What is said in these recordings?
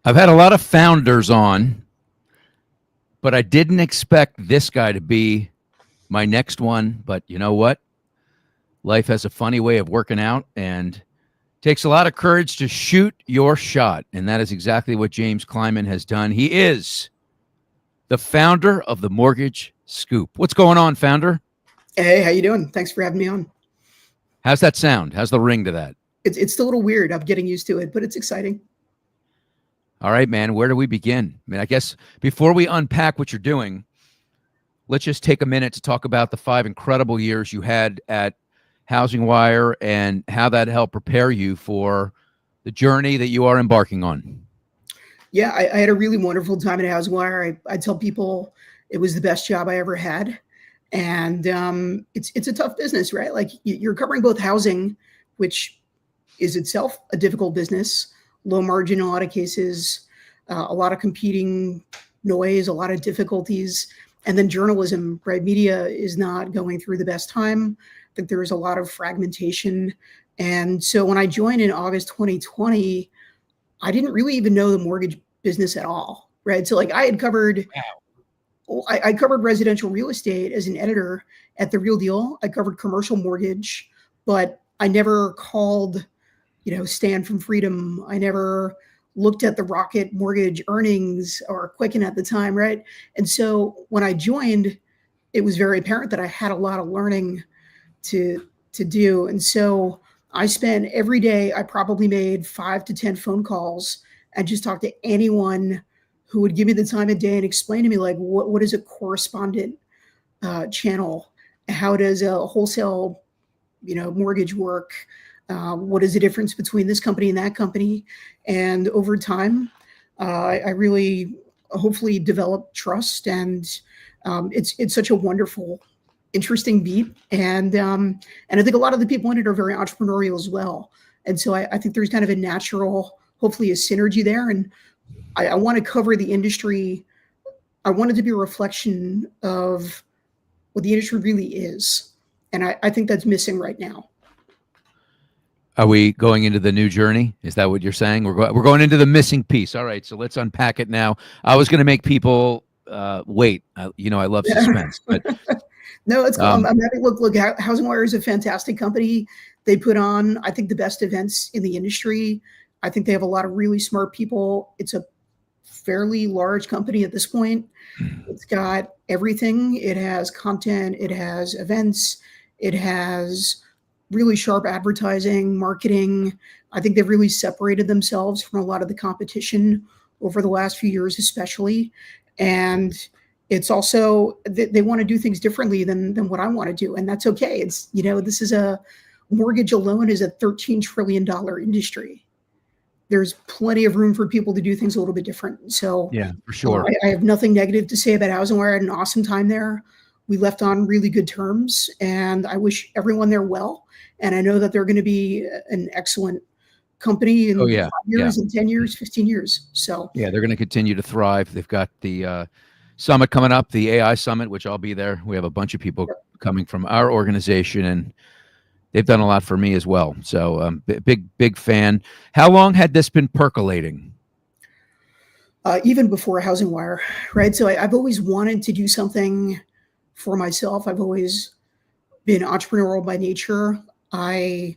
I've had a lot of founders on, but I didn't expect this guy to be my next one. But you know what? Life has a funny way of working out and takes a lot of courage to shoot your shot. And that is exactly what James Kleimann has done. He is the founder of the Mortgage Scoop. What's going on, founder? Hey, how you doing? Thanks for having me on. How's that sound? How's the ring to that? It's a little weird. I'm getting used to it, but it's exciting. All right, man. Where do we begin? I mean, I guess before we unpack what you're doing, let's just take a minute to talk about the 5 incredible years you had at HousingWire and how that helped prepare you for the journey that you are embarking on. Yeah, I had a really wonderful time at HousingWire. I tell people it was the best job I ever had, and it's a tough business, right? Like you're covering both housing, which is itself a difficult business, low margin in a lot of cases, a lot of competing noise, a lot of difficulties, and then journalism, right? Media is not going through the best time. I think there is a lot of fragmentation. And so when I joined in August 2020, I didn't really even know the mortgage business at all, right? So like I had covered, I covered residential real estate as an editor at The Real Deal. I covered commercial mortgage, but I never called, Stand from Freedom. I never looked at the Rocket mortgage earnings or Quicken at the time, right? And so when I joined, it was very apparent that I had a lot of learning to do. And so I spent every day, I probably made 5 to 10 phone calls and just talked to anyone who would give me the time of day and explain to me, like, what is a correspondent channel? How does a wholesale, mortgage work? What is the difference between this company and that company? And over time, I really hopefully developed trust, and it's such a wonderful, interesting beat, and I think a lot of the people in it are very entrepreneurial as well. And so I think there's kind of a natural, hopefully, a synergy there. And I want to cover the industry. I want it to be a reflection of what the industry really is, and I think that's missing right now. Are we going into the new journey? Is that what you're saying? We're going into the missing piece. All right, so let's unpack it now. I was going to make people wait. I love suspense, but no, it's cool. I'm happy. Look, HousingWire is a fantastic company. They put on, I think, the best events in the industry. I think they have a lot of really smart people. It's a fairly large company at this point. It's got everything. It has content. It has events. It has really sharp advertising, marketing. I think they've really separated themselves from a lot of the competition over the last few years, especially. And it's also, they want to do things differently than what I want to do. And that's okay. It's, this is mortgage alone is a $13 trillion industry. There's plenty of room for people to do things a little bit different. So yeah, for sure. I have nothing negative to say about HousingWire. I had an awesome time there. We left on really good terms, and I wish everyone there well. And I know that they're going to be an excellent company in 5 years, in 10 years, 15 years. So yeah, they're going to continue to thrive. They've got the summit coming up, the AI summit, which I'll be there. We have a bunch of people coming from our organization, and they've done a lot for me as well. So big fan. How long had this been percolating? Even before HousingWire, right? So I've always wanted to do something for myself. I've always been entrepreneurial by nature. I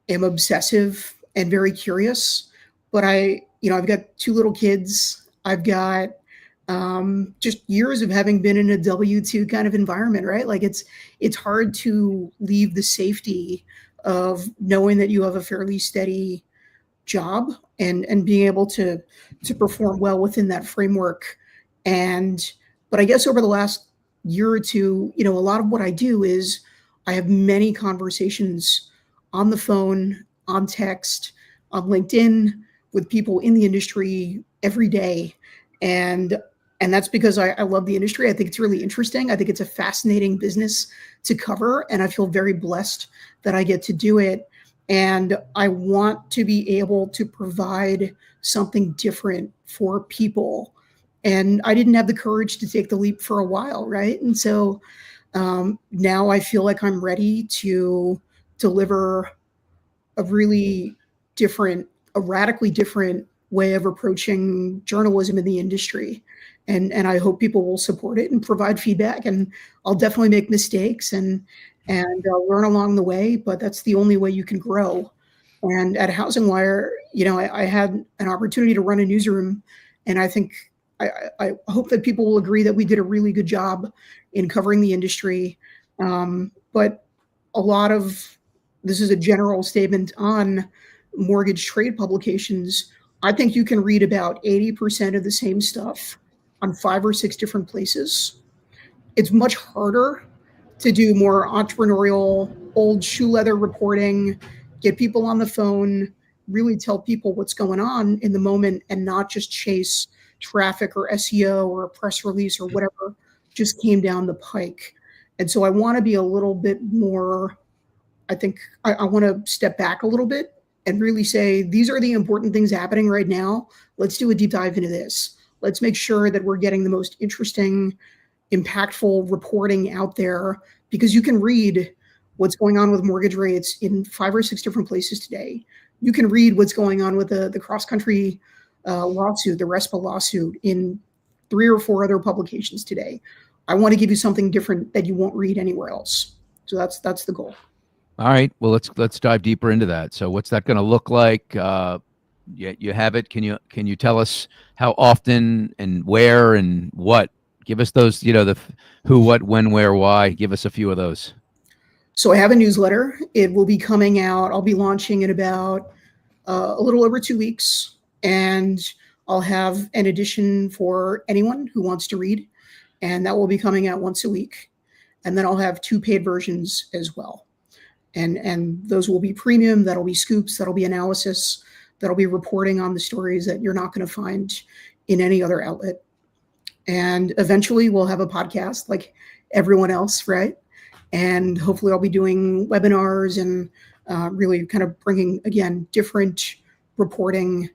am obsessive and very curious, but I've got 2 little kids. I've got just years of having been in a W-2 kind of environment, right? Like it's hard to leave the safety of knowing that you have a fairly steady job and being able to perform well within that framework. But I guess over the last year or two, a lot of what I do is I have many conversations on the phone, on text, on LinkedIn with people in the industry every day. And that's because I love the industry. I think it's really interesting. I think it's a fascinating business to cover, and I feel very blessed that I get to do it. And I want to be able to provide something different for people. And I didn't have the courage to take the leap for a while, right? And so now I feel like I'm ready to deliver a radically different way of approaching journalism in the industry. And I hope people will support it and provide feedback. And I'll definitely make mistakes and learn along the way, but that's the only way you can grow. And at HousingWire, I had an opportunity to run a newsroom, and I think I hope that people will agree that we did a really good job in covering the industry. But a lot of this is a general statement on mortgage trade publications. I think you can read about 80% of the same stuff on 5 or 6 different places. It's much harder to do more entrepreneurial, old shoe leather reporting, get people on the phone, really tell people what's going on in the moment and not just chase traffic or SEO or a press release or whatever just came down the pike. And so I want to be a little bit more, I think I want to step back a little bit and really say, these are the important things happening right now. Let's do a deep dive into this. Let's make sure that we're getting the most interesting, impactful reporting out there, because you can read what's going on with mortgage rates in 5 or 6 different places today. You can read what's going on with the cross-country lawsuit, the RESPA lawsuit, in 3 or 4 other publications today. I want to give you something different that you won't read anywhere else. So that's the goal. All right. Well, let's dive deeper into that. So what's that going to look like? You have it. Can you tell us how often and where and what? Give us those, the who, what, when, where, why. Give us a few of those. So I have a newsletter. It will be coming out. I'll be launching in about a little over 2 weeks, and I'll have an edition for anyone who wants to read, and that will be coming out once a week. And then I'll have 2 paid versions as well. And those will be premium. That'll be scoops. That'll be analysis. That'll be reporting on the stories that you're not going to find in any other outlet. And eventually we'll have a podcast like everyone else, right? And hopefully I'll be doing webinars and really kind of bringing, again, different reporting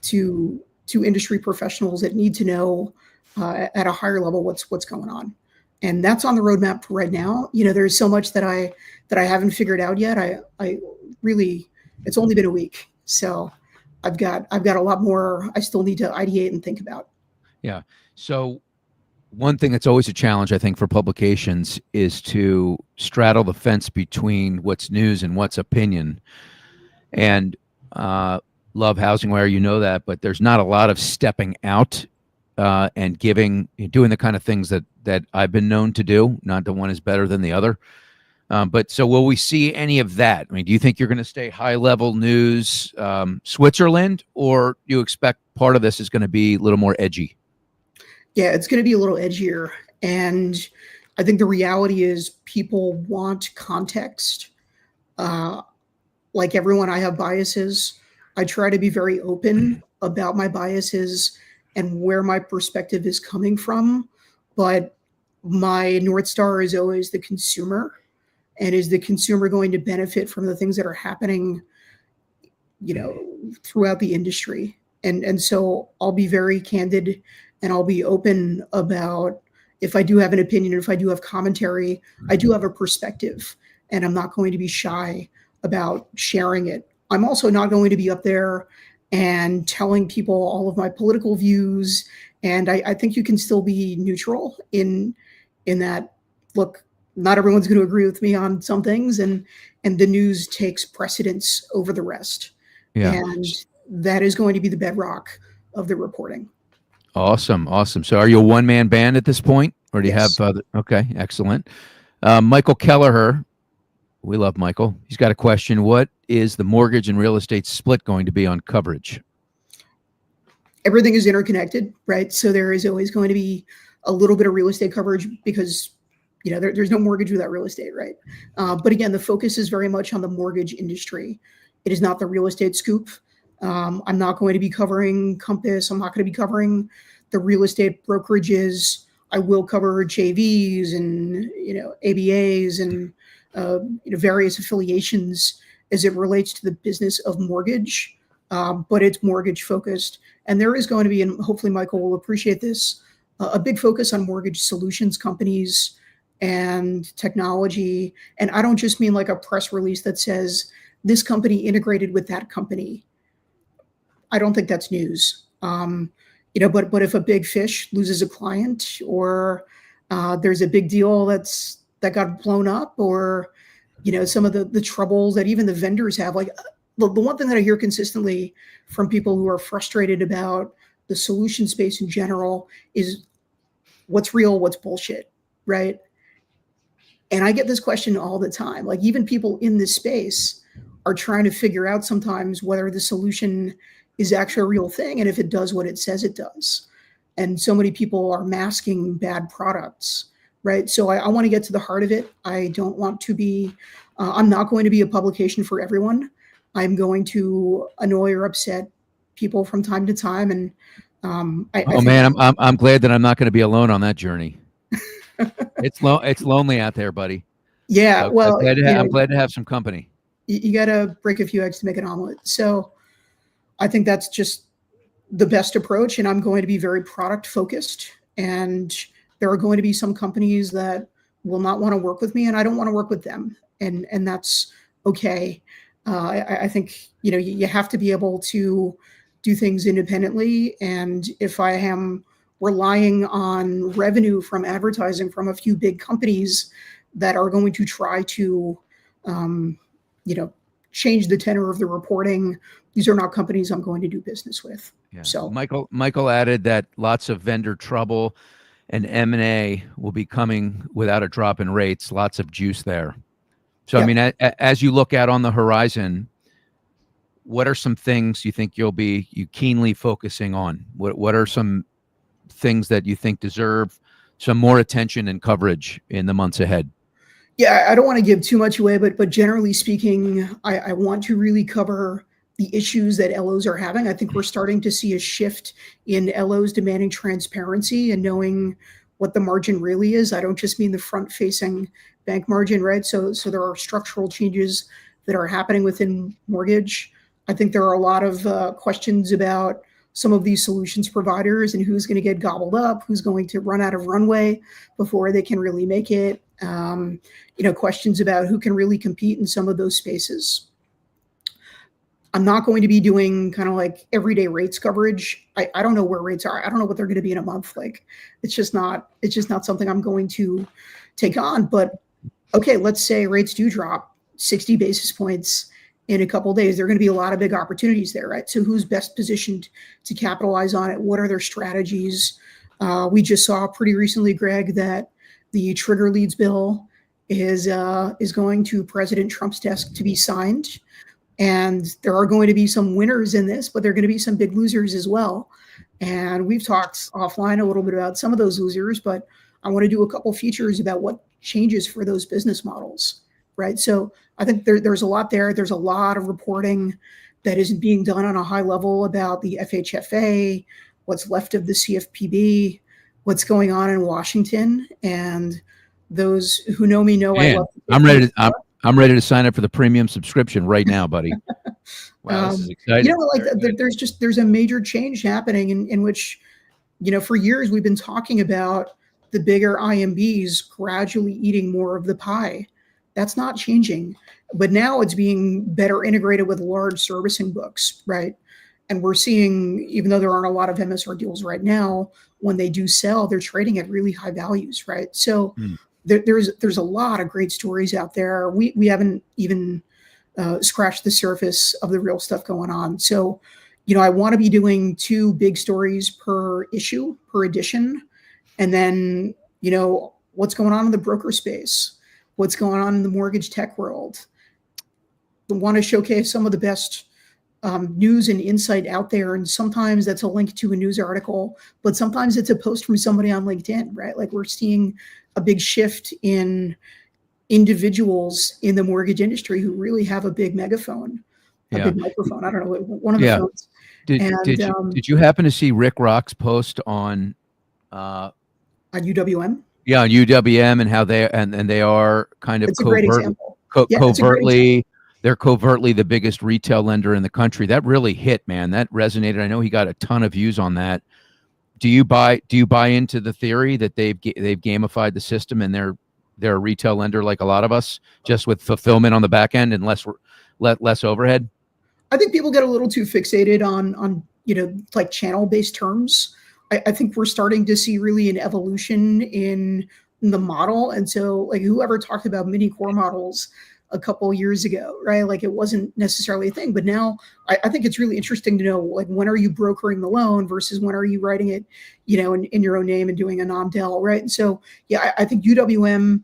to industry professionals that need to know at a higher level what's going on. And that's on the roadmap for right now. There's so much that I haven't figured out yet. I really, it's only been a week, so I've got a lot more I still need to ideate and think about. Yeah. So one thing that's always a challenge, I think, for publications is to straddle the fence between what's news and what's opinion. And love HousingWire, you know that, but there's not a lot of stepping out and doing the kind of things that I've been known to do. Not that one is better than the other. But so will we see any of that? I mean, do you think you're going to stay high level news, Switzerland, or do you expect part of this is going to be a little more edgy? Yeah, it's going to be a little edgier. And I think the reality is people want context. Like everyone, I have biases. I try to be very open about my biases and where my perspective is coming from. But my North Star is always the consumer. And is the consumer going to benefit from the things that are happening, throughout the industry? And so I'll be very candid and I'll be open about if I do have an opinion, if I do have commentary, I do have a perspective, and I'm not going to be shy about sharing it. I'm also not going to be up there and telling people all of my political views. And I think you can still be neutral in that, look, not everyone's going to agree with me on some things, and the news takes precedence over the rest. Yeah. And that is going to be the bedrock of the reporting. Awesome. So are you a one-man band at this point, or do you Yes. have okay, excellent. Michael Kelleher, we love Michael. He's got a question. What is the mortgage and real estate split going to be on coverage? Everything is interconnected, right? So there is always going to be a little bit of real estate coverage because there's no mortgage without real estate, right? But again, the focus is very much on the mortgage industry. It is not the real estate scoop. I'm not going to be covering Compass. I'm not going to be covering the real estate brokerages. I will cover JVs and ABAs and various affiliations as it relates to the business of mortgage, but it's mortgage focused. And there is going to be, and hopefully Michael will appreciate this, a big focus on mortgage solutions companies and technology. And I don't just mean like a press release that says this company integrated with that company. I don't think that's news. But if a big fish loses a client, or there's a big deal that got blown up, or some of the troubles that even the vendors have, like the one thing that I hear consistently from people who are frustrated about the solution space in general is what's real, what's bullshit, right? And I get this question all the time. Like, even people in this space are trying to figure out sometimes whether the solution is actually a real thing and if it does what it says it does. And so many people are masking bad products, right? So I want to get to the heart of it. I don't want to be, I'm not going to be a publication for everyone. I'm going to annoy or upset people from time to time. And I'm glad that I'm not going to be alone on that journey. It's lonely out there, buddy. Yeah, so well, I'm glad to have some company. You got to break a few eggs to make an omelet. So I think that's just the best approach, and I'm going to be very product focused. And there are going to be some companies that will not want to work with me, and I don't want to work with them, and that's okay. I think you have to be able to do things independently, and if I am relying on revenue from advertising from a few big companies that are going to try to, change the tenor of the reporting, these are not companies I'm going to do business with. Yeah. So Michael added that lots of vendor trouble and M&A will be coming without a drop in rates. Lots of juice there. So, yeah. I mean, as you look out on the horizon, what are some things you think you keenly focusing on? What are some things that you think deserve some more attention and coverage in the months ahead? Yeah, I don't want to give too much away, but generally speaking, I want to really cover the issues that LOs are having. I think we're starting to see a shift in LOs demanding transparency and knowing what the margin really is. I don't just mean the front-facing bank margin, right? So there are structural changes that are happening within mortgage. I think there are a lot of questions about some of these solutions providers and who's going to get gobbled up, who's going to run out of runway before they can really make it. Questions about who can really compete in some of those spaces. I'm not going to be doing kind of like everyday rates coverage. I don't know where rates are. I don't know what they're going to be in a month. Like, it's just not something I'm going to take on. But okay, let's say rates do drop 60 basis points in a couple of days. There are going to be a lot of big opportunities there, right? So who's best positioned to capitalize on it? What are their strategies? We just saw pretty recently, Greg, that the trigger leads bill is going to President Trump's desk to be signed. And there are going to be some winners in this, but there are going to be some big losers as well. And we've talked offline a little bit about some of those losers, but I want to do a couple features about what changes for those business models, right? So I think there's a lot there. There's a lot of reporting that isn't being done on a high level about the FHFA, what's left of the CFPB, what's going on in Washington. And those who know me know I love. I'm ready to sign up for the premium subscription right now, buddy. Wow, this is exciting. There's a major change happening in which, for years we've been talking about the bigger IMBs gradually eating more of the pie. That's not changing, but now it's being better integrated with large servicing books, right? And we're seeing, even though there aren't a lot of MSR deals right now, when they do sell, they're trading at really high values, right? So there's a lot of great stories out there. We haven't even scratched the surface of the real stuff going on. So, I want to be doing 2 big stories per issue, per edition. And then, what's going on in the broker space, what's going on in the mortgage tech world. I want to showcase some of the best news and insight out there. And sometimes that's a link to a news article, but sometimes it's a post from somebody on LinkedIn, right? Like, we're seeing a big shift in individuals in the mortgage industry who really have a big megaphone, big microphone. I don't know, one of the phones. Did you happen to see Rick Rock's post on UWM? Yeah, on UWM, and how they are kind of covertly. They're covertly the biggest retail lender in the country. That really hit, man. That resonated. I know he got a ton of views on that. Do you buy into the theory that they've gamified the system and they're a retail lender like a lot of us, just with fulfillment on the back end and less overhead? I think people get a little too fixated on like channel-based terms. I think we're starting to see really an evolution in the model. And so like whoever talked about mini core models a couple years ago, right? Like it wasn't necessarily a thing, but now I think it's really interesting to know, like, when are you brokering the loan versus when are you writing it, in your own name and doing a nom-del, right? And so, yeah, I think UWM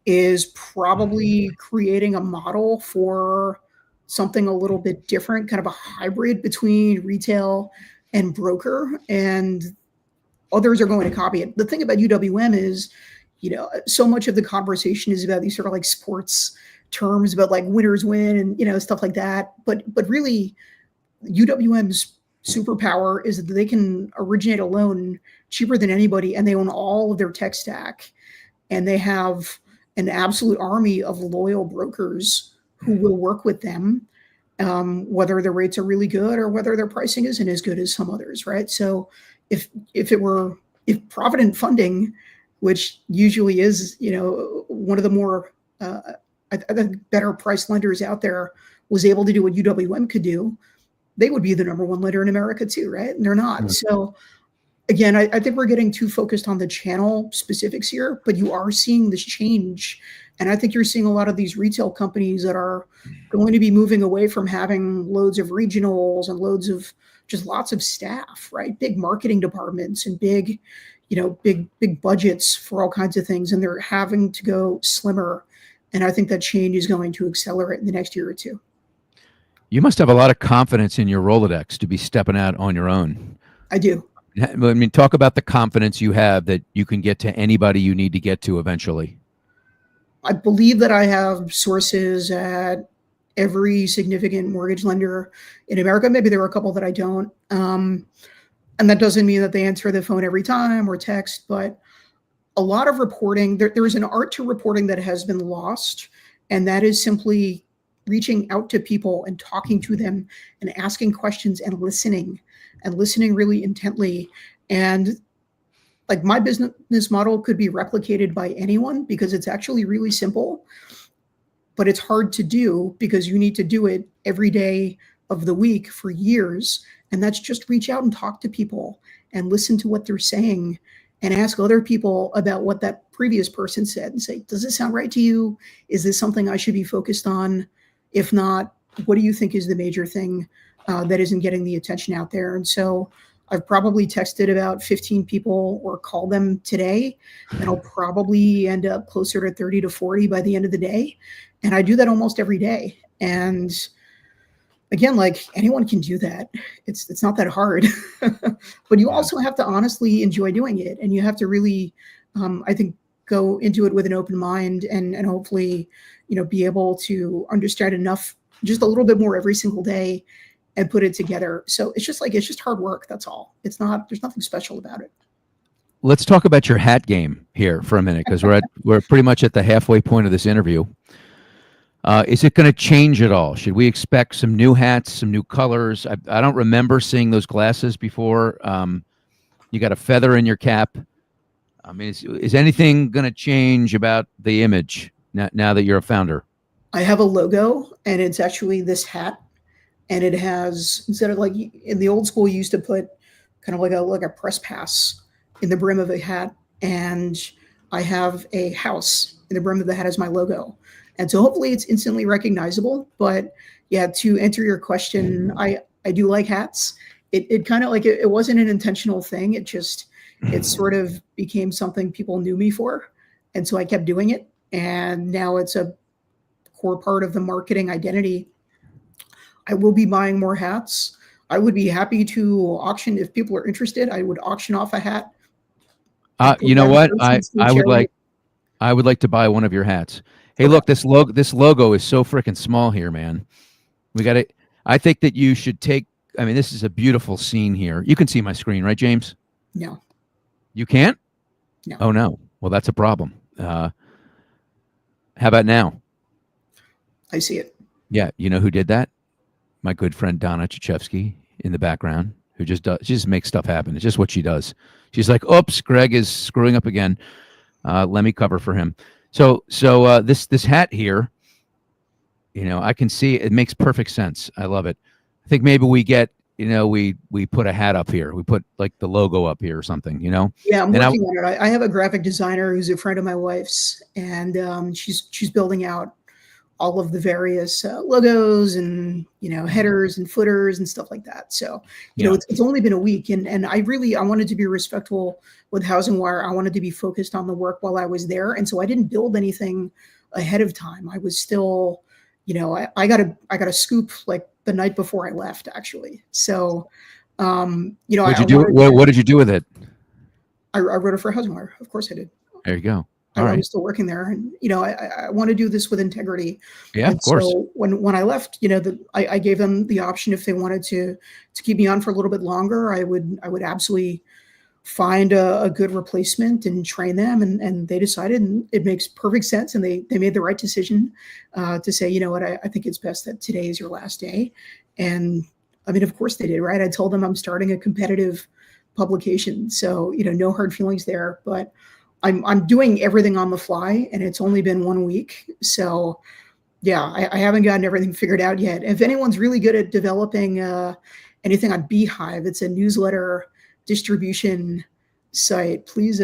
is probably creating a model for something a little bit different, kind of a hybrid between retail and broker, and others are going to copy it. The thing about UWM is, so much of the conversation is about these sort of like sports terms about like winners win and, stuff like that. But really, UWM's superpower is that they can originate a loan cheaper than anybody, and they own all of their tech stack. And they have an absolute army of loyal brokers who will work with them, whether their rates are really good or whether their pricing isn't as good as some others, right? So if Provident Funding, which usually is, one of the more I think better priced lenders out there, was able to do what UWM could do, they would be the number one lender in America too, right? And they're not. Mm-hmm. So again, I think we're getting too focused on the channel specifics here, but you are seeing this change. And I think you're seeing a lot of these retail companies that are going to be moving away from having loads of regionals and loads of just lots of staff, right? Big marketing departments and big budgets for all kinds of things. And they're having to go slimmer. And I think that change is going to accelerate in the next year or two. You must have a lot of confidence in your Rolodex to be stepping out on your own. I do. I mean, talk about the confidence you have that you can get to anybody you need to get to eventually. I believe that I have sources at every significant mortgage lender in America. Maybe there are a couple that I don't. And that doesn't mean that they answer the phone every time or text, but a lot of reporting, there is an art to reporting that has been lost. And that is simply reaching out to people and talking to them and asking questions and listening really intently. And like my business model could be replicated by anyone because it's actually really simple, but it's hard to do because you need to do it every day of the week for years. And that's just reach out and talk to people and listen to what they're saying and ask other people about what that previous person said and say, does this sound right to you? Is this something I should be focused on? If not, what do you think is the major thing that isn't getting the attention out there? And so I've probably texted about 15 people or called them today, and I'll probably end up closer to 30 to 40 by the end of the day. And I do that almost every day. And again, like anyone can do that. It's not that hard, but you also have to honestly enjoy doing it. And you have to really, I think, go into it with an open mind and hopefully, be able to understand enough, just a little bit more every single day and put it together. So it's just hard work. That's all. There's nothing special about it. Let's talk about your hat game here for a minute, because we're pretty much at the halfway point of this interview. Is it going to change at all? Should we expect some new hats, some new colors? I don't remember seeing those glasses before. You got a feather in your cap. I mean, is anything going to change about the image now that you're a founder? I have a logo, and it's actually this hat, and it has, instead of like in the old school, you used to put kind of like a press pass in the brim of a hat, and I have a house in the brim of the hat as my logo. And so hopefully it's instantly recognizable. But yeah, to answer your question, I do like hats. It kind of like, it wasn't an intentional thing. It sort of became something people knew me for. And so I kept doing it. And now it's a core part of the marketing identity. I will be buying more hats. I would be happy to auction if people are interested. I would auction off a hat. You know what? I would like to buy one of your hats. Hey, look, this logo is so freaking small here, man. I think that you should take, I mean, this is a beautiful scene here. You can see my screen, right, James? No. You can't? No. Oh, no. Well, that's a problem. How about now? I see it. Yeah. You know who did that? My good friend, Donna Chichevsky in the background, who she just makes stuff happen. It's just what she does. She's like, oops, Greg is screwing up again. Let me cover for him. So this hat here, I can see it makes perfect sense. I love it. I think maybe we get, we put a hat up here. We put like the logo up here or something, Yeah, I'm and working on it. I have a graphic designer who's a friend of my wife's, and she's building out all of the various logos and headers and footers and stuff like that. So yeah, it's only been a week, and I wanted to be respectful with HousingWire. I wanted to be focused on the work while I was there, and so I didn't build anything ahead of time. I was still, I got a scoop like the night before I left, actually. So what'd I you do? wanted What did you do with it? I wrote it for HousingWire. Of course I did. There you go. I All right. was still working there, and I want to do this with integrity. Yeah, And of course. so when I left, I gave them the option if they wanted to keep me on for a little bit longer. I would absolutely find a good replacement and train them, and they decided, and it makes perfect sense, and they made the right decision to say, you know what, I think it's best that today is your last day. And I mean, of course they did, right? I told them I'm starting a competitive publication, so no hard feelings there, but I'm doing everything on the fly, and it's only been 1 week. So yeah, I haven't gotten everything figured out yet. If anyone's really good at developing anything on Beehive, it's a newsletter distribution site. Please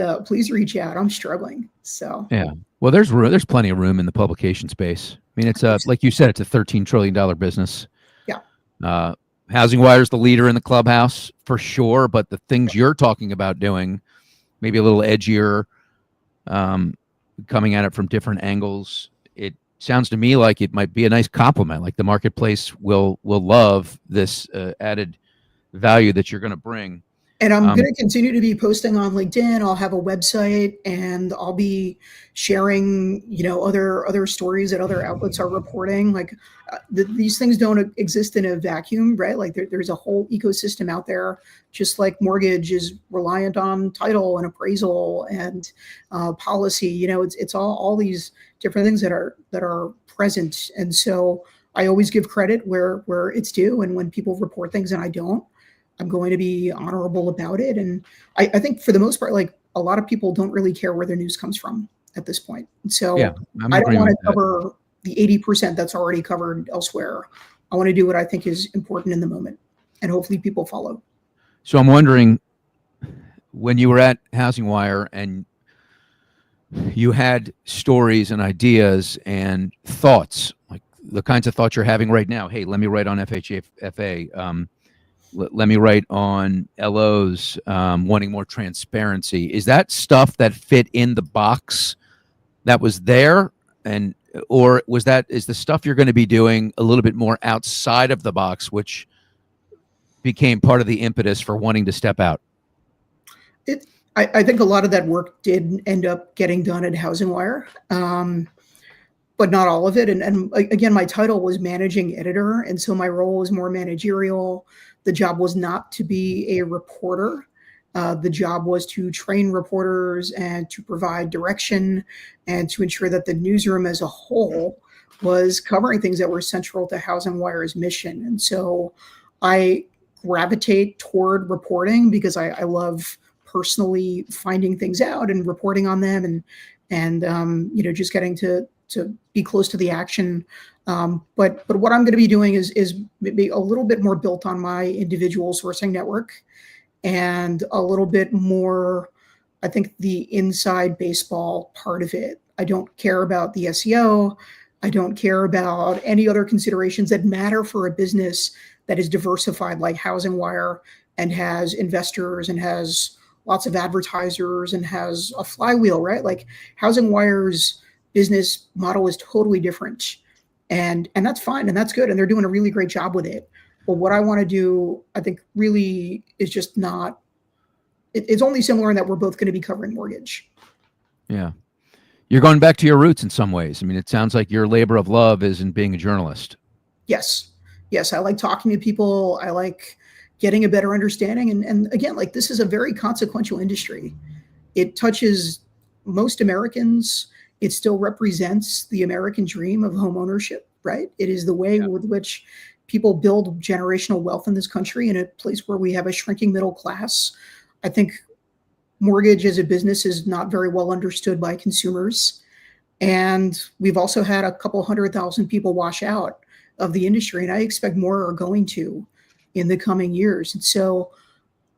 reach out. I'm struggling. So Yeah. Well, there's plenty of room in the publication space. I mean, it's like you said, it's a $13 trillion business. yeah, HousingWire is the leader in the clubhouse for sure, but the things you're talking about doing, maybe a little edgier, coming at it from different angles. It sounds to me like it might be a nice compliment. Like the marketplace will love this added value that you're going to bring. and I'm going to continue to be posting on LinkedIn. I'll have a website, and I'll be sharing, other stories that other outlets are reporting. Like these things don't exist in a vacuum, right? Like there's a whole ecosystem out there. Just like mortgage is reliant on title and appraisal and policy. It's all these different things that are present. And so I always give credit where it's due, and when people report things and I don't, I'm going to be honorable about it. And I think for the most part, like a lot of people don't really care where their news comes from at this point. So Yeah, I don't want to cover the 80% that's already covered elsewhere. I want to do what I think is important in the moment, and hopefully people follow. So I'm wondering, when you were at HousingWire and you had stories and ideas and thoughts, like the kinds of thoughts you're having right now. Hey, let me write on FHFA. Let me write on LOs, wanting more transparency. Is that stuff that fit in the box that was there? Or is the stuff you're going to be doing a little bit more outside of the box, which became part of the impetus for wanting to step out? I think a lot of that work did end up getting done at HousingWire, but not all of it. And again, my title was managing editor, and so my role was more managerial. The job was not to be a reporter. The job was to train reporters and to provide direction and to ensure that the newsroom as a whole was covering things that were central to HousingWire's mission. And so I gravitate toward reporting because I love personally finding things out and reporting on them, and just getting to be close to the action. But what I'm going to be doing is maybe a little bit more built on my individual sourcing network, and a little bit more, I think, the inside baseball part of it. I don't care about the SEO. I don't care about any other considerations that matter for a business that is diversified like HousingWire, and has investors and has lots of advertisers and has a flywheel, right? Like HousingWire's business model is totally different, and that's fine, and that's good, and they're doing a really great job with it. But what I want to do, I think, really is just not. It's only similar in that we're both going to be covering mortgage. Yeah, you're going back to your roots in some ways. I mean, it sounds like your labor of love is in being a journalist. Yes, I like talking to people. I like getting a better understanding, and again, like this is a very consequential industry. It touches most Americans. It still represents the American dream of home ownership, right? It is the way with which people build generational wealth in this country, in a place where we have a shrinking middle class. I think mortgage as a business is not very well understood by consumers. And we've also had a couple 100,000 people wash out of the industry, and I expect more are going to in the coming years. And so,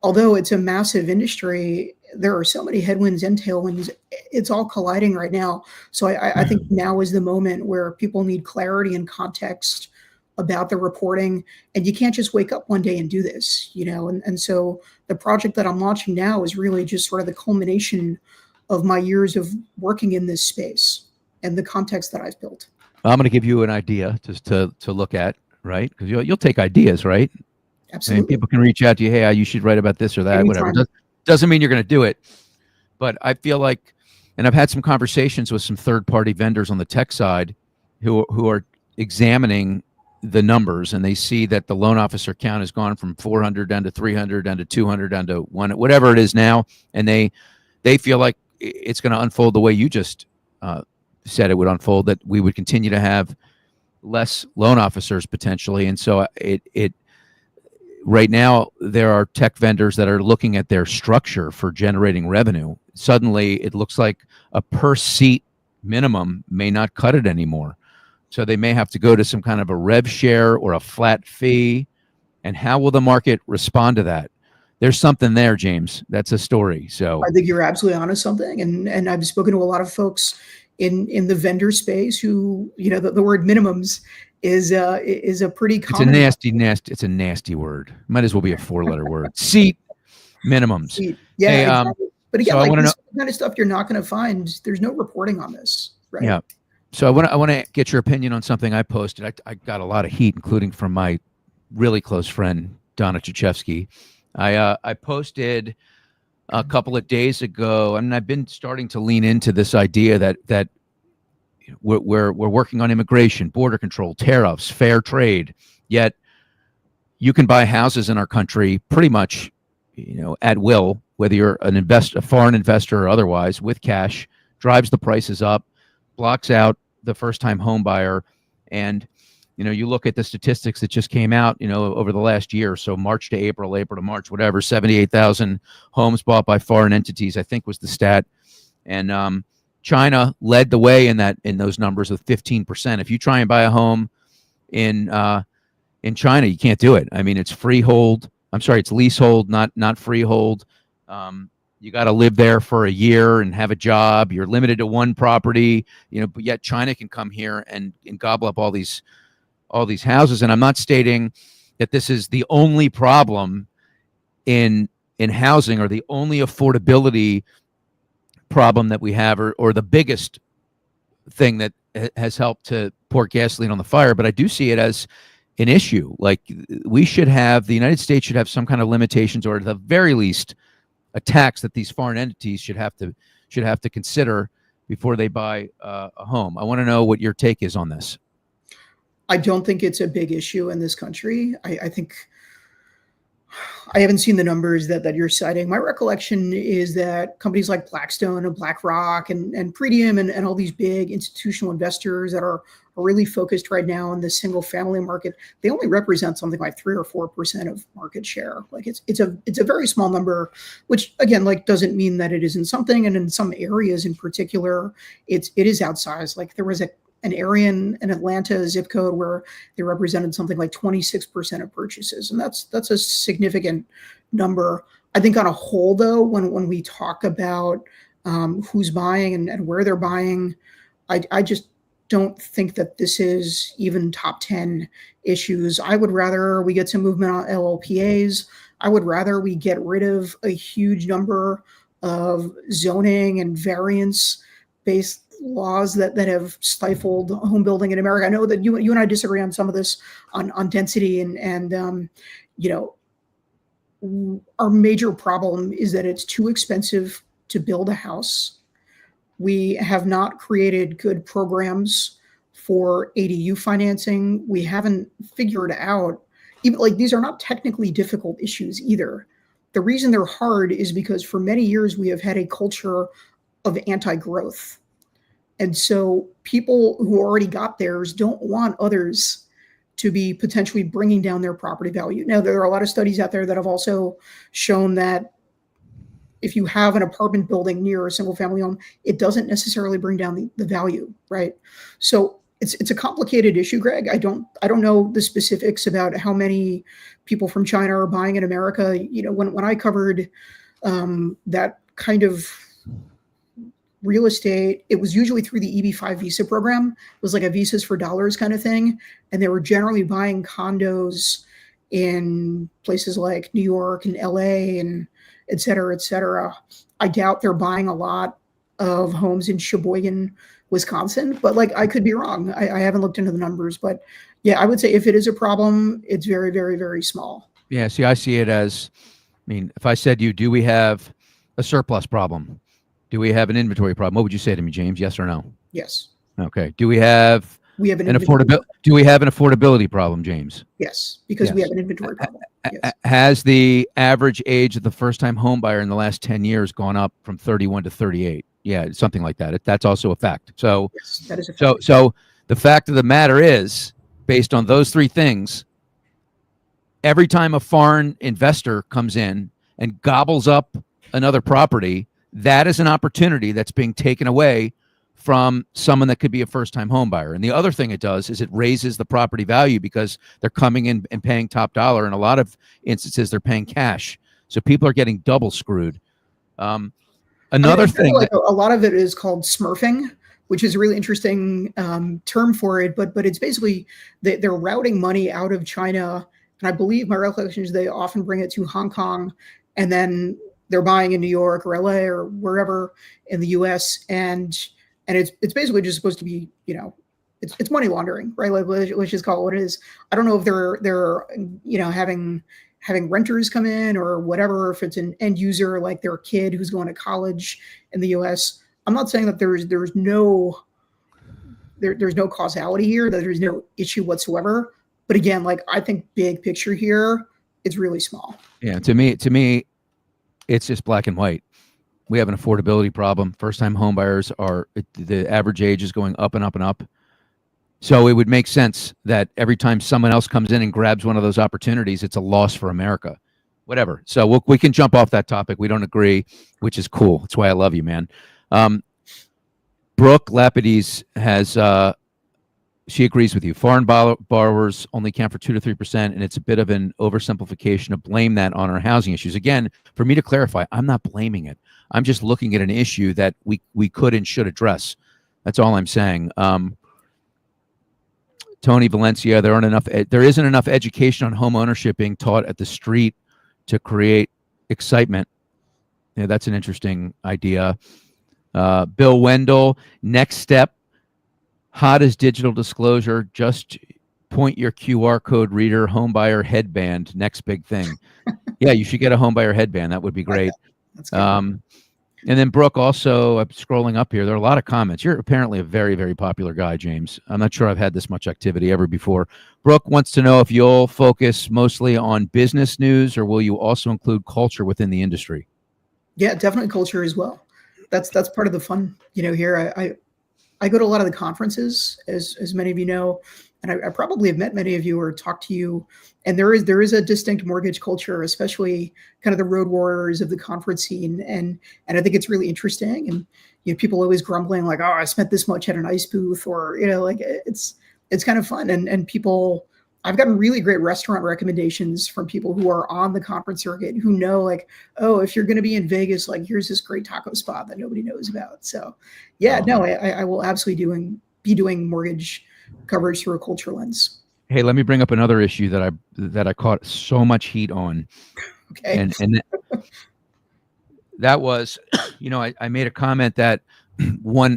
although it's a massive industry, there are so many headwinds and tailwinds. It's all colliding right now. So I think now is the moment where people need clarity and context about the reporting. And you can't just wake up one day and do this, And so the project that I'm launching now is really just sort of the culmination of my years of working in this space and the context that I've built. I'm going to give you an idea just to look at, right? Because you'll take ideas, right? Absolutely. And people can reach out to you. Hey, you should write about this or that, Anytime. whatever. Doesn't mean you're going to do it. But I feel like, and I've had some conversations with some third-party vendors on the tech side who are examining the numbers, and they see that the loan officer count has gone from 400 down to 300, down to 200, down to 1, whatever it is now. And they feel like it's going to unfold the way you just said it would unfold, that we would continue to have less loan officers potentially. And so it right now there are tech vendors that are looking at their structure for generating revenue. Suddenly it looks like a per seat minimum may not cut it anymore. So they may have to go to some kind of a rev share or a flat fee. And how will the market respond to that? There's something there, James. That's a story. So I think you're absolutely onto something. And I've spoken to a lot of folks in the vendor space who, the word minimums is a pretty common. It's a nasty word. Might as well be a 4-letter word. Seat minimums. Yeah, hey, exactly. But again, so this kind of stuff you're not going to find. There's no reporting on this, right? Yeah. So I want to get your opinion on something I posted. I got a lot of heat, including from my really close friend Donna Chichevsky. I posted a couple of days ago, and I've been starting to lean into this idea that we're working on immigration, border control, tariffs, fair trade. Yet you can buy houses in our country pretty much, at will, whether you're a foreign investor or otherwise, with cash, drives the prices up, blocks out the first-time home buyer. And you look at the statistics that just came out, over the last year, so March to April, April to March, whatever, 78,000 homes bought by foreign entities, I think was the stat. And China led the way in those numbers with 15%. If you try and buy a home in China, you can't do it. I mean, it's freehold. I'm sorry, it's leasehold, not freehold. You got to live there for a year and have a job. You're limited to one property, but yet China can come here and gobble up all these houses. And I'm not stating that this is the only problem in housing or the only affordability problem that we have, or the biggest thing that has helped to pour gasoline on the fire. But I do see it as an issue. Like, the United States should have some kind of limitations, or at the very least a tax that these foreign entities should have to consider before they buy a home. I want to know what your take is on this. I don't think it's a big issue in this country. I think I haven't seen the numbers that you're citing. My recollection is that companies like Blackstone and BlackRock and Pretium and all these big institutional investors that are really focused right now in the single family market, they only represent something like 3 or 4% of market share. Like it's a very small number, which again, doesn't mean that it isn't something. And in some areas in particular, it is outsized. Like there was an area in Atlanta, zip code, where they represented something like 26% of purchases. And that's a significant number. I think on a whole, though, when we talk about who's buying and where they're buying, I just don't think that this is even top 10 issues. I would rather we get some movement on LLPAs. I would rather we get rid of a huge number of zoning and variance-based laws that have stifled home building in America. I know that you and I disagree on some of this on density and our major problem is that it's too expensive to build a house. We have not created good programs for ADU financing. We haven't figured out, even these are not technically difficult issues either. The reason they're hard is because for many years we have had a culture of anti-growth. And so people who already got theirs don't want others to be potentially bringing down their property value. Now, there are a lot of studies out there that have also shown that if you have an apartment building near a single family home, it doesn't necessarily bring down the value, right? So it's a complicated issue, Greg. I don't know the specifics about how many people from China are buying in America. When I covered that kind of real estate, it was usually through the EB-5 visa program. It was like a visas for dollars kind of thing. And they were generally buying condos in places like New York and LA and et cetera, et cetera. I doubt they're buying a lot of homes in Sheboygan, Wisconsin, but like, I could be wrong. I haven't looked into the numbers, but yeah, I would say if it is a problem, it's very, very, very small. Yeah. See, I see it as, if I said to you, do we have a surplus problem? Do we have an inventory problem? What would you say to me, James? Yes or no? Yes. Okay. Do we have an affordability? Do we have an affordability problem, James? Yes, because we have an inventory problem. Yes. Has the average age of the first-time home buyer in the last 10 years gone up from 31 to 38? Yeah, something like that. That's also a fact. So, yes, that is a fact. So the fact of the matter is, based on those three things, every time a foreign investor comes in and gobbles up another property, that is an opportunity that's being taken away from someone that could be a first-time home buyer. And the other thing it does is it raises the property value because they're coming in and paying top dollar. In a lot of instances, they're paying cash. So people are getting double screwed. Another thing, like a lot of it is called smurfing, which is a really interesting term for it. But it's basically they're routing money out of China. And I believe my recollection is they often bring it to Hong Kong, and then they're buying in New York or LA or wherever in the US. And it's basically just supposed to be, it's money laundering, right? Like, let's just call it what it is. I don't know if they're having renters come in or whatever, if it's an end user, like their kid who's going to college in the US. I'm not saying that there's no causality here, that there's no issue whatsoever. But again, like, I think big picture here, it's really small. Yeah, to me, it's just black and white. We have an affordability problem. First-time home buyers the average age is going up and up and up. So it would make sense that every time someone else comes in and grabs one of those opportunities, it's a loss for America. Whatever. So we can jump off that topic. We don't agree, which is cool. That's why I love you, man. Brooke Lapides has she agrees with you. Foreign borrowers only account for 2 to 3%, and it's a bit of an oversimplification to blame that on our housing issues. Again, for me to clarify, I'm not blaming it. I'm just looking at an issue that we could and should address. That's all I'm saying. Tony Valencia, there isn't enough education on home ownership being taught at the street to create excitement. Yeah, that's an interesting idea. Bill Wendell, next step, hot as digital disclosure, just point your QR code reader, homebuyer headband, next big thing. Yeah, you should get a homebuyer headband. That would be great. That's good. And then Brooke, also, I'm scrolling up here. There are a lot of comments. You're apparently a very, very popular guy, James. I'm not sure I've had this much activity ever before. Brooke wants to know if you'll focus mostly on business news, or will you also include culture within the industry? Yeah, definitely culture as well. That's part of the fun, here. I go to a lot of the conferences, as many of you know, and I probably have met many of you or talked to you. And there is a distinct mortgage culture, especially kind of the road warriors of the conference scene. And I think it's really interesting. And people always grumbling like, oh, I spent this much at an ice booth, or like it's kind of fun. And people, I've gotten really great restaurant recommendations from people who are on the conference circuit who know, like, oh, if you're going to be in Vegas, like, here's this great taco spot that nobody knows about. So yeah, no, I will absolutely be doing mortgage coverage through a culture lens. Hey, let me bring up another issue that I caught so much heat on. Okay. And that was, I made a comment that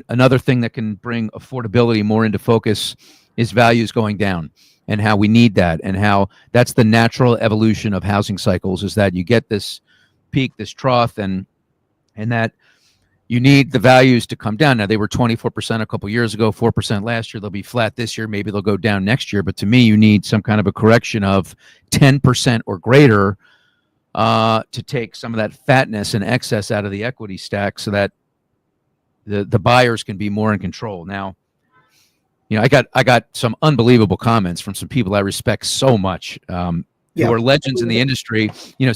another thing that can bring affordability more into focus is values going down, and how we need that, and how that's the natural evolution of housing cycles, is that you get this peak, this trough, and that you need the values to come down. Now, they were 24% a couple years ago, 4% last year. They'll be flat this year. Maybe they'll go down next year. But to me, you need some kind of a correction of 10% or greater to take some of that fatness and excess out of the equity stack, so that the buyers can be more in control. Now, I got some unbelievable comments from some people I respect so much. who Yeah. are legends in the industry. You know,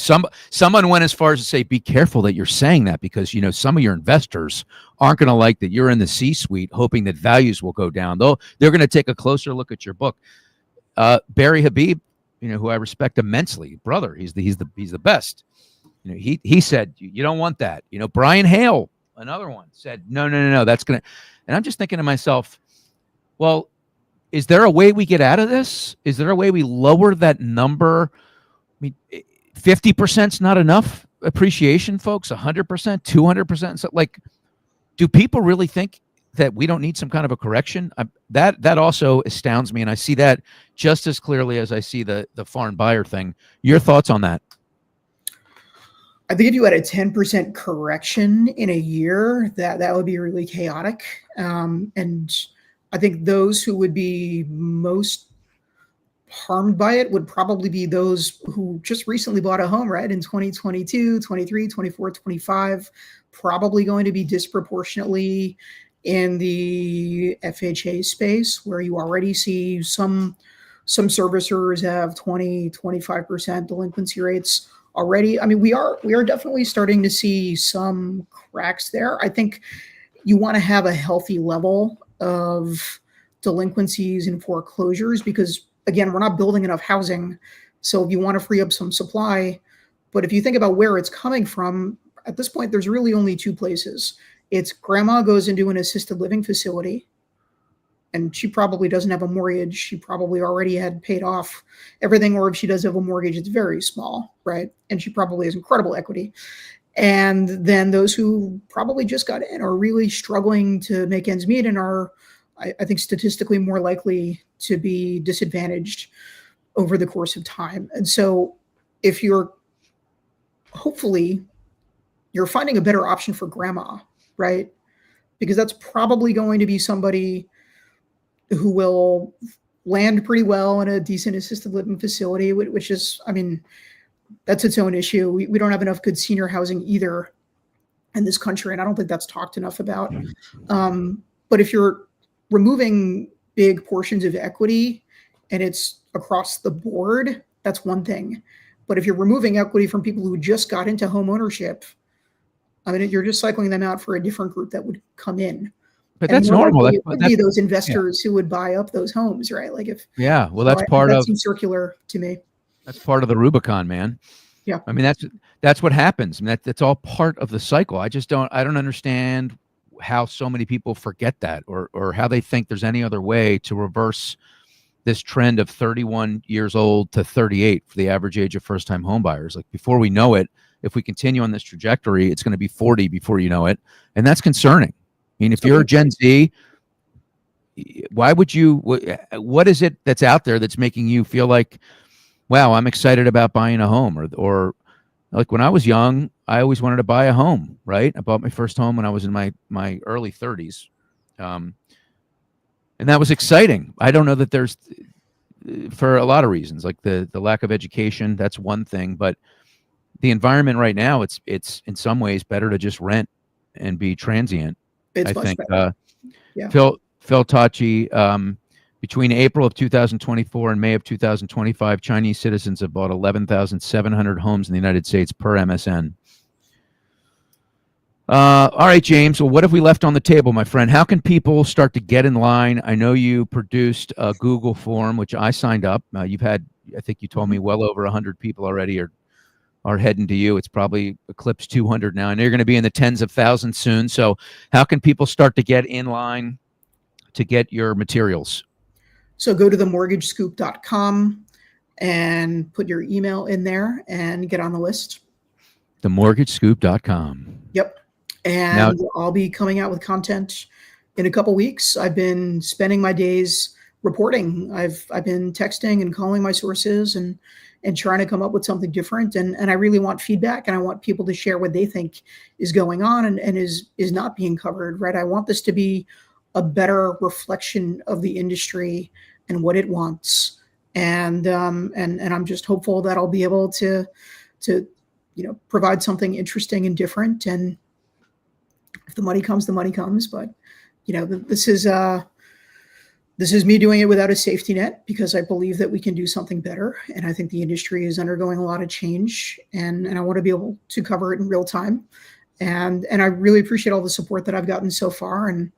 someone went as far as to say, be careful that you're saying that, because, you know, some of your investors aren't going to like that you're in the C-suite hoping that values will go down. They're going to take a closer look at your book. Barry Habib, you know, who I respect immensely, brother, he's the best. You know, he said, you don't want that. You know, Brian Hale, another one, said, no, that's going to, and I'm just thinking to myself, well, is there a way we get out of this? Is there a way we lower that number? I mean, 50% is not enough appreciation, folks. 100%, 200%. So, like, do people really think that we don't need some kind of a correction? That also astounds me, and I see that just as clearly as I see the foreign buyer thing. Your thoughts on that? I think if you had a 10% correction in a year, that would be really chaotic. And I think those who would be most harmed by it would probably be those who just recently bought a home, right? In 2022, 23, 24, 25, probably going to be disproportionately in the FHA space, where you already see some servicers have 20, 25% delinquency rates already. I mean, we are definitely starting to see some cracks there. I think you want to have a healthy level of delinquencies and foreclosures, because again, we're not building enough housing. So if you want to free up some supply, but if you think about where it's coming from, at this point, there's really only two places. It's grandma goes into an assisted living facility, and she probably doesn't have a mortgage. She probably already had paid off everything, or if she does have a mortgage, it's very small, right? And she probably has incredible equity. And then those who probably just got in are really struggling to make ends meet and are, I think, statistically more likely to be disadvantaged over the course of time. And so if hopefully you're finding a better option for grandma, right? Because that's probably going to be somebody who will land pretty well in a decent assisted living facility, which is, I mean, that's its own issue. We don't have enough good senior housing either in this country, and I don't think that's talked enough about. But if you're removing big portions of equity and it's across the board, that's one thing. But if you're removing equity from people who just got into home ownership, I mean, you're just cycling them out for a different group that would come in. But that's normal. It would be those investors who would buy up those homes, right? Like if that's part of that seems circular to me. That's part of the Rubicon, man. Yeah. I mean, that's what happens. I mean, that's all part of the cycle. I don't understand how so many people forget that, or how they think there's any other way to reverse this trend of 31 years old to 38 for the average age of first-time home buyers. Like, before we know it, if we continue on this trajectory, it's going to be 40 before you know it. And that's concerning. I mean, if you're Gen Z, why would you, what is it that's out there that's making you feel like, wow, I'm excited about buying a home? Or like when I was young, I always wanted to buy a home, right? I bought my first home when I was in my early 30s. And that was exciting. I don't know that there's, for a lot of reasons, like the lack of education, that's one thing, but the environment right now, it's in some ways better to just rent and be transient. It's I much think better. Phil Tachi, between April of 2024 and May of 2025, Chinese citizens have bought 11,700 homes in the United States per MSN. All right, James. Well, what have we left on the table, my friend? How can people start to get in line? I know you produced a Google form, which I signed up. You've had, I think you told me, well over 100 people already are heading to you. It's probably eclipsed 200 now, and you're going to be in the tens of thousands soon. So how can people start to get in line to get your materials? So go to themortgagescoop.com and put your email in there and get on the list. Themortgagescoop.com. Yep. And I'll be coming out with content in a couple weeks. I've been spending my days reporting. I've been texting and calling my sources and trying to come up with something different. And I really want feedback, and I want people to share what they think is going on and is not being covered, right? I want this to be a better reflection of the industry and what it wants. And I'm just hopeful that I'll be able to provide something interesting and different. And if the money comes, the money comes. But this is This is me doing it without a safety net because I believe that we can do something better. And I think the industry is undergoing a lot of change, and I want to be able to cover it in real time. And I really appreciate all the support that I've gotten so far. And,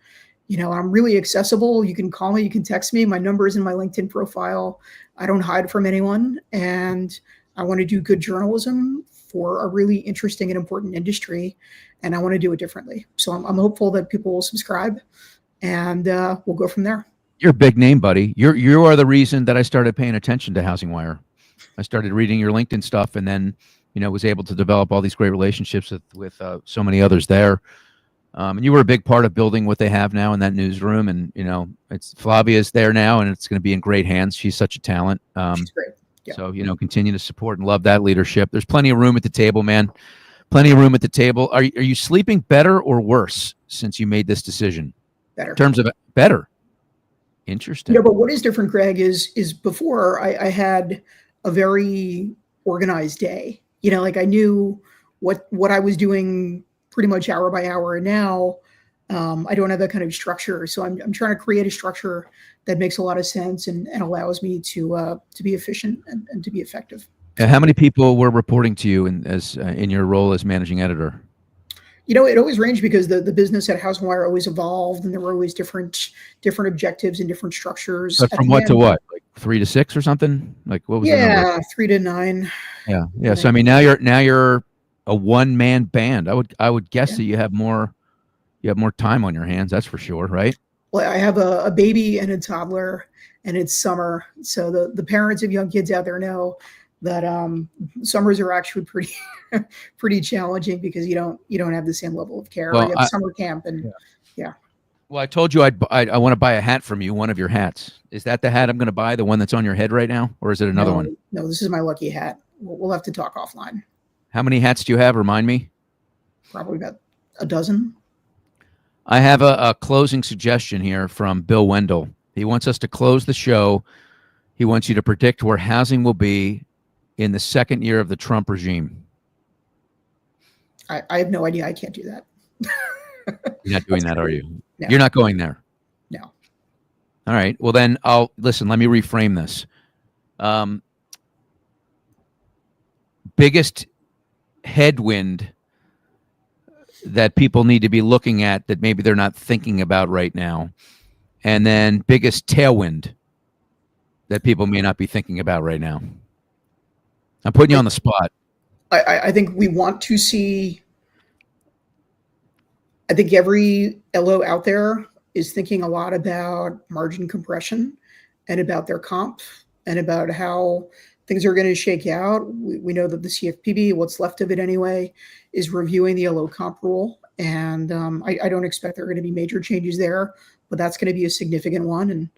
I'm really accessible. You can call me, you can text me. My number is in my LinkedIn profile. I don't hide from anyone. And I want to do good journalism for a really interesting and important industry. And I want to do it differently. So I'm hopeful that people will subscribe, and we'll go from there. You're a big name, buddy. You are the reason that I started paying attention to HousingWire. I started reading your LinkedIn stuff, and then was able to develop all these great relationships with so many others there. And you were a big part of building what they have now in that newsroom. And it's Flavia's there now, and it's going to be in great hands. She's such a talent. She's great. Yeah. So continue to support and love that leadership. There's plenty of room at the table, man. Plenty of room at the table. Are you sleeping better or worse since you made this decision? Better. In terms of better. Interesting. But what is different, Greg, is before I had a very organized day. I knew what I was doing pretty much hour by hour. And now I don't have that kind of structure. So I'm trying to create a structure that makes a lot of sense and allows me to be efficient and to be effective. How many people were reporting to you in your role as managing editor? It always ranged because the business at HousingWire always evolved, and there were always different objectives and different structures. But from what to what? Like 3 to 6 or something? Like what was the number? Yeah, 3 to 9. Yeah. So I mean, now you're a one-man band. I would guess that you have more time on your hands. That's for sure, right? Well, I have a baby and a toddler, and it's summer. So the parents of young kids out there know that summers are actually pretty challenging because you don't have the same level of care. Well, you have summer camp, and yeah. Well, I told you I want to buy a hat from you, one of your hats. Is that the hat I'm going to buy, the one that's on your head right now, or is it another one? No, this is my lucky hat. We'll have to talk offline. How many hats do you have? Remind me. Probably about a dozen. I have a closing suggestion here from Bill Wendell. He wants us to close the show. He wants you to predict where housing will be in the second year of the Trump regime. I have no idea. I can't do that. You're not doing that, are you? No. You're not going there. No. All right. Well, then listen. Let me reframe this. Biggest headwind that people need to be looking at that maybe they're not thinking about right now, and then biggest tailwind that people may not be thinking about right now. I'm putting you on the spot. I think we want to see. I think every LO out there is thinking a lot about margin compression and about their comp and about how things are going to shake out. We know that the CFPB, what's left of it anyway, is reviewing the LO comp rule. And I don't expect there are going to be major changes there, but that's going to be a significant one. And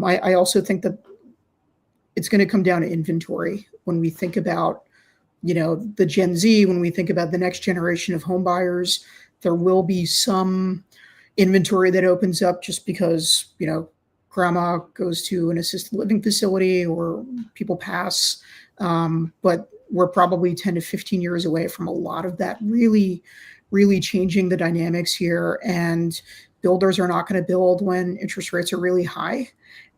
I also think that it's going to come down to inventory when we think about, the Gen Z, when we think about the next generation of home buyers. There will be some inventory that opens up just because, grandma goes to an assisted living facility or people pass. But we're probably 10 to 15 years away from a lot of that really, really changing the dynamics here. And builders are not going to build when interest rates are really high.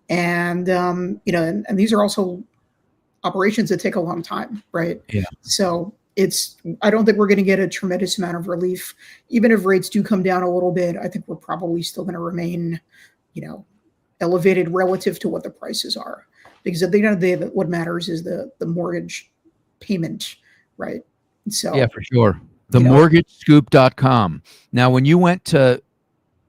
And, and these are also operations that take a long time, right? Yeah. So I don't think we're going to get a tremendous amount of relief. Even if rates do come down a little bit, I think we're probably still going to remain, elevated relative to what the prices are. Because at the end of the day, what matters is the mortgage payment, right? So yeah, for sure. TheMortgageScoop.com. Now, when you went to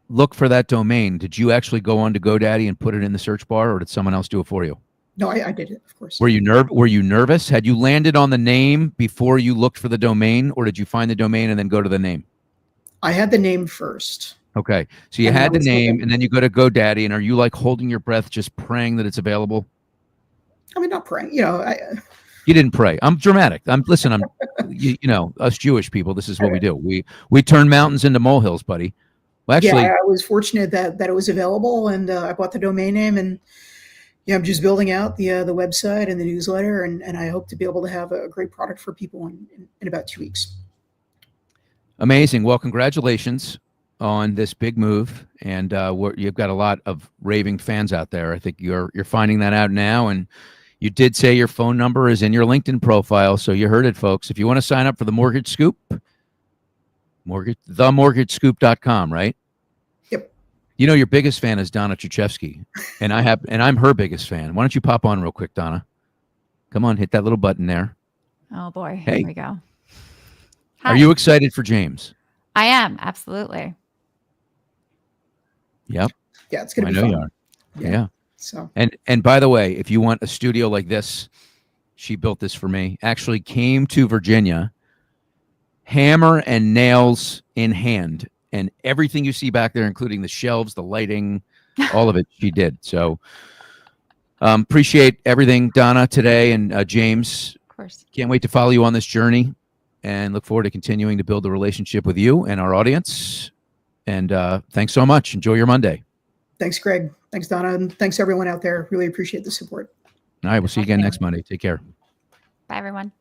look for that domain, did you actually go on to GoDaddy and put it in the search bar, or did someone else do it for you? No, I did it, of course. Were you nervous? Had you landed on the name before you looked for the domain, or did you find the domain and then go to the name? I had the name first. Okay. So you had the name and then you go to GoDaddy, and are you like holding your breath, just praying that it's available? I mean, not praying, You didn't pray. I'm dramatic. I'm us Jewish people, this is what we do. We turn mountains into molehills, buddy. Well, actually, I was fortunate that it was available, and I bought the domain name, and I'm just building out the website and the newsletter, and I hope to be able to have a great product for people in about 2 weeks. Amazing. Well, congratulations. on this big move, and you've got a lot of raving fans out there. I think you're finding that out now, and you did say your phone number is in your LinkedIn profile, so you heard it, folks. If you want to sign up for the Mortgage Scoop, themortgagescoop.com, right? Yep. You know, your biggest fan is Donna Truchevsky, and I'm her biggest fan. Why don't you pop on real quick, Donna? Come on, hit that little button there. Oh boy, hey, here we go. Hi. Are you excited for James? I am, absolutely. Yep. Yeah, it's gonna be I know fun. you are. Yeah. So and by the way, if you want a studio like this, she built this for me. Actually came to Virginia, hammer and nails in hand, and everything you see back there, including the shelves, the lighting, all of it, she did. So appreciate everything, Donna, today, and James. Of course. Can't wait to follow you on this journey, and look forward to continuing to build a relationship with you and our audience. And thanks so much. Enjoy your Monday. thanks, Greg. Thanks, Donna. And thanks everyone out there. Really appreciate the support. All right. We'll see you again next Monday. Take care. Bye, everyone.